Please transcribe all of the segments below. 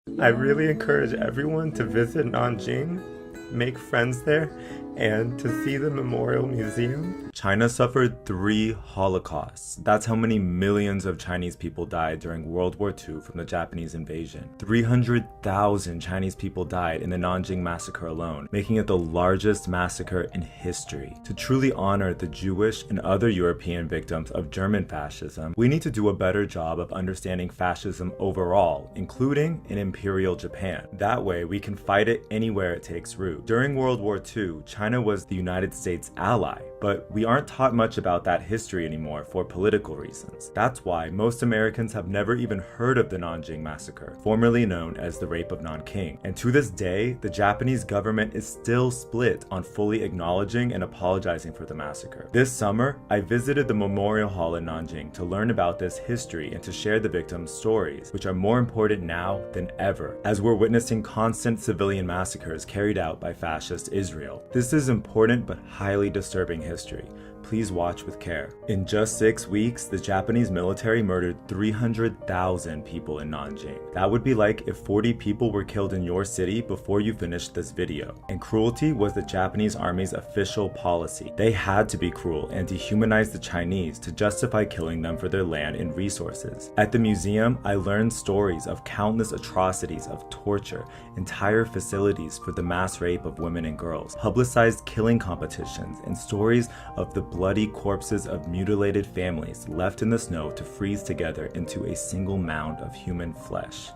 I really encourage everyone to visit Nanjing, make friends there, and to see the Memorial Museum. China suffered 3 Holocausts. That's how many millions of Chinese people died during World War II from the Japanese invasion. 300,000 Chinese people died in the Nanjing massacre alone, making it the largest massacre in history. To truly honor the Jewish and other European victims of German fascism, we need to do a better job of understanding fascism overall, including in Imperial Japan. That way, we can fight it anywhere it takes root. During World War II, China was the United States' ally, but we aren't taught much about that history anymore for political reasons. That's why most Americans have never even heard of the Nanjing Massacre, formerly known as the Rape of Nanking. And to this day, the Japanese government is still split on fully acknowledging and apologizing for the massacre. This summer, I visited the Memorial Hall in Nanjing to learn about this history and to share the victims' stories, which are more important now than ever, as we're witnessing constant civilian massacres carried out by fascist Israel. This is important but highly disturbing history. Please watch with care. In just 6 weeks, the Japanese military murdered 300,000 people in Nanjing. That would be like if 40 people were killed in your city before you finished this video. And cruelty was the Japanese army's official policy. They had to be cruel and dehumanize the Chinese to justify killing them for their land and resources. At the museum, I learned stories of countless atrocities of torture, entire facilities for the mass rape of women and girls, publicized killing competitions, and stories of the bloody corpses of mutilated families left in the snow to freeze together into a single mound of human flesh.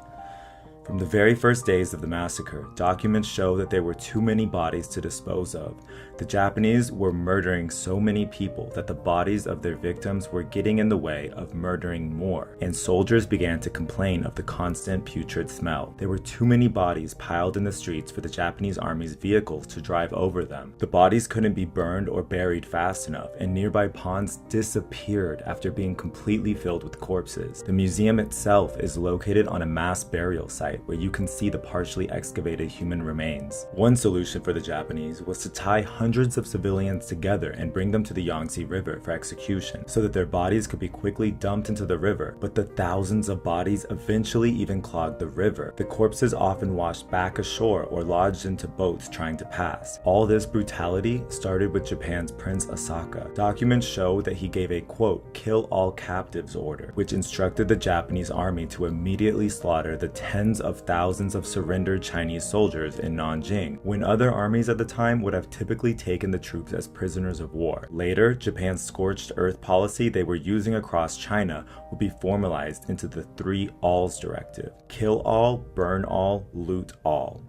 From the very first days of the massacre, documents show that there were too many bodies to dispose of. The Japanese were murdering so many people that the bodies of their victims were getting in the way of murdering more, and soldiers began to complain of the constant putrid smell. There were too many bodies piled in the streets for the Japanese army's vehicles to drive over them. The bodies couldn't be burned or buried fast enough, and nearby ponds disappeared after being completely filled with corpses. The museum itself is located on a mass burial site where you can see the partially excavated human remains. One solution for the Japanese was to tie hundreds of civilians together and bring them to the Yangtze River for execution, so that their bodies could be quickly dumped into the river, but the thousands of bodies eventually even clogged the river. The corpses often washed back ashore or lodged into boats trying to pass. All this brutality started with Japan's Prince Asaka. Documents show that he gave a, quote, "kill all captives" order, which instructed the Japanese army to immediately slaughter the tens of thousands of surrendered Chinese soldiers in Nanjing, when other armies at the time would have typically taken the troops as prisoners of war. Later, Japan's scorched earth policy they were using across China would be formalized into the 3 Alls directive: kill all, burn all, loot all.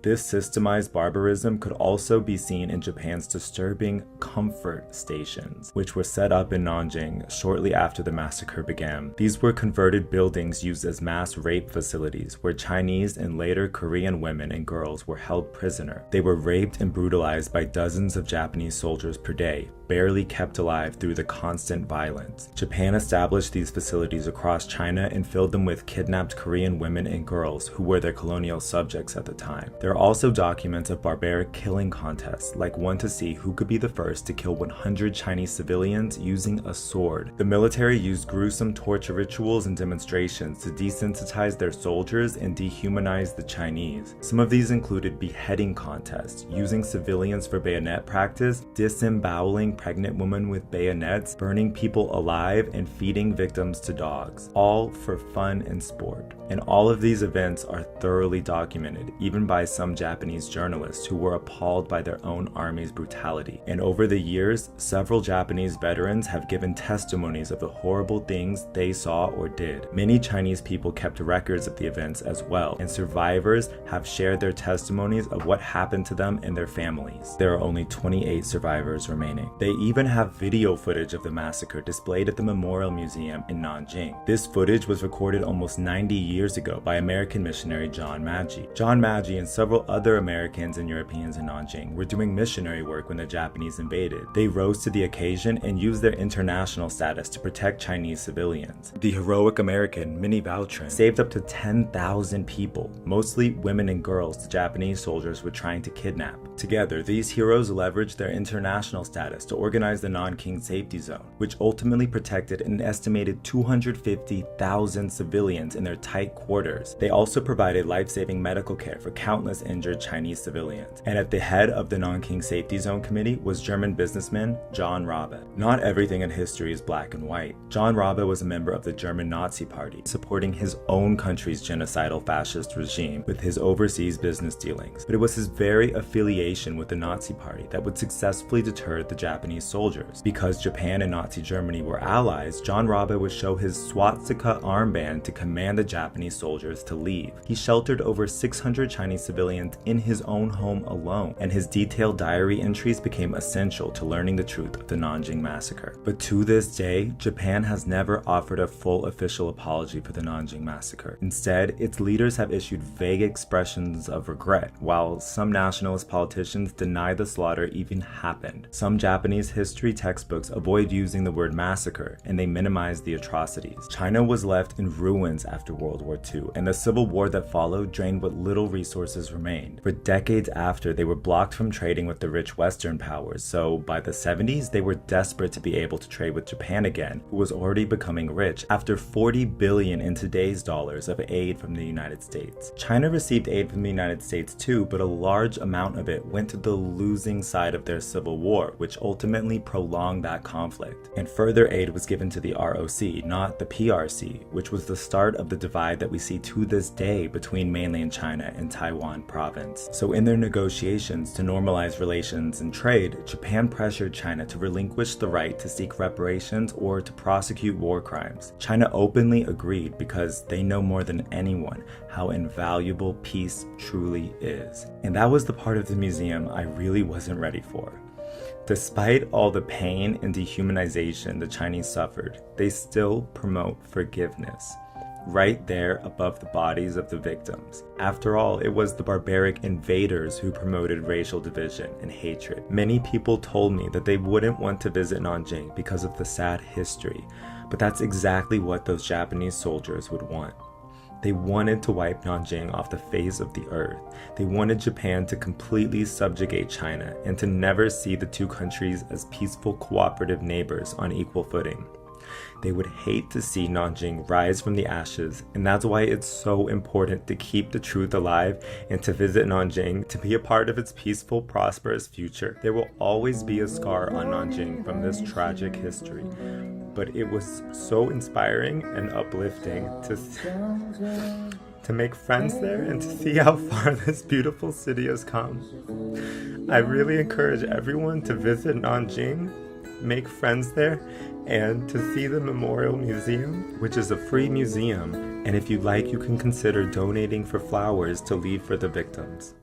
This systemized barbarism could also be seen in Japan's disturbing comfort stations, which were set up in Nanjing shortly after the massacre began. These were converted buildings used as mass rape facilities where Chinese and later Korean women and girls were held prisoner. They were raped and brutalized by dozens of Japanese soldiers per day, barely kept alive through the constant violence. Japan established these facilities across China and filled them with kidnapped Korean women and girls who were their colonial subjects at the time. There are also documents of barbaric killing contests, like one to see who could be the first to kill 100 Chinese civilians using a sword. The military used gruesome torture rituals and demonstrations to desensitize their soldiers and dehumanize the Chinese. Some of these included beheading contests, using civilians for bayonet practice, disemboweling pregnant women with bayonets, burning people alive, and feeding victims to dogs, all for fun and sport. And all of these events are thoroughly documented, even by some Japanese journalists who were appalled by their own army's brutality. And over the years, several Japanese veterans have given testimonies of the horrible things they saw or did. Many Chinese people kept records of the events as well, and survivors have shared their testimonies of what happened to them and their families. There are only 28 survivors remaining. They even have video footage of the massacre displayed at the Memorial Museum in Nanjing. This footage was recorded almost 90 years ago by American missionary John Magee. John Magee and several other Americans and Europeans in Nanjing were doing missionary work when the Japanese invaded. They rose to the occasion and used their international status to protect Chinese civilians. The heroic American Minnie Vautrin saved up to 10,000 people, mostly women and girls the Japanese soldiers were trying to kidnap. Together, these heroes leveraged their international status to organize the Nanking Safety Zone, which ultimately protected an estimated 250,000 civilians in their tight quarters. They also provided life-saving medical care for countless injured Chinese civilians. And at the head of the Nanking Safety Zone Committee was German businessman John Rabe. Not everything in history is black and white. John Rabe was a member of the German Nazi Party, supporting his own country's genocidal fascist regime with his overseas business dealings. But it was his very affiliation with the Nazi Party that would successfully deter the Japanese soldiers. Because Japan and Nazi Germany were allies, John Rabe would show his swastika armband to command the Japanese soldiers to leave. He sheltered over 600 Chinese civilians in his own home alone, and his detailed diary entries became essential to learning the truth of the Nanjing massacre. But to this day, Japan has never offered a full official apology for the Nanjing massacre. Instead, its leaders have issued vague expressions of regret, while some nationalist politicians deny the slaughter even happened. Some Japanese history textbooks avoid using the word massacre, and they minimize the atrocities. China was left in ruins after World War II, and the civil war that followed drained what little resources remained. For decades after, they were blocked from trading with the rich Western powers, so by the 70s, they were desperate to be able to trade with Japan again, who was already becoming rich after $40 billion in today's dollars of aid from the United States. China received aid from the United States too, but a large amount of it went to the losing side of their civil war, which ultimately prolonged that conflict. And further aid was given to the ROC, not the PRC, which was the start of the divide that we see to this day between mainland China and Taiwan province. So in their negotiations to normalize relations and trade, Japan pressured China to relinquish the right to seek reparations or to prosecute war crimes. China openly agreed because they know more than anyone how invaluable peace truly is. And that was the part of the museum I really wasn't ready for. Despite all the pain and dehumanization the Chinese suffered, they still promote forgiveness, right there above the bodies of the victims. After all, it was the barbaric invaders who promoted racial division and hatred. Many people told me that they wouldn't want to visit Nanjing because of the sad history, but that's exactly what those Japanese soldiers would want. They wanted to wipe Nanjing off the face of the earth. They wanted Japan to completely subjugate China and to never see the two countries as peaceful, cooperative neighbors on equal footing. They would hate to see Nanjing rise from the ashes, and that's why it's so important to keep the truth alive and to visit Nanjing to be a part of its peaceful, prosperous future. There will always be a scar on Nanjing from this tragic history, but it was so inspiring and uplifting to make friends there and to see how far this beautiful city has come. I really encourage everyone to visit Nanjing, make friends there, and to see the Memorial Museum, which is a free museum, and if you like, you can consider donating for flowers to leave for the victims.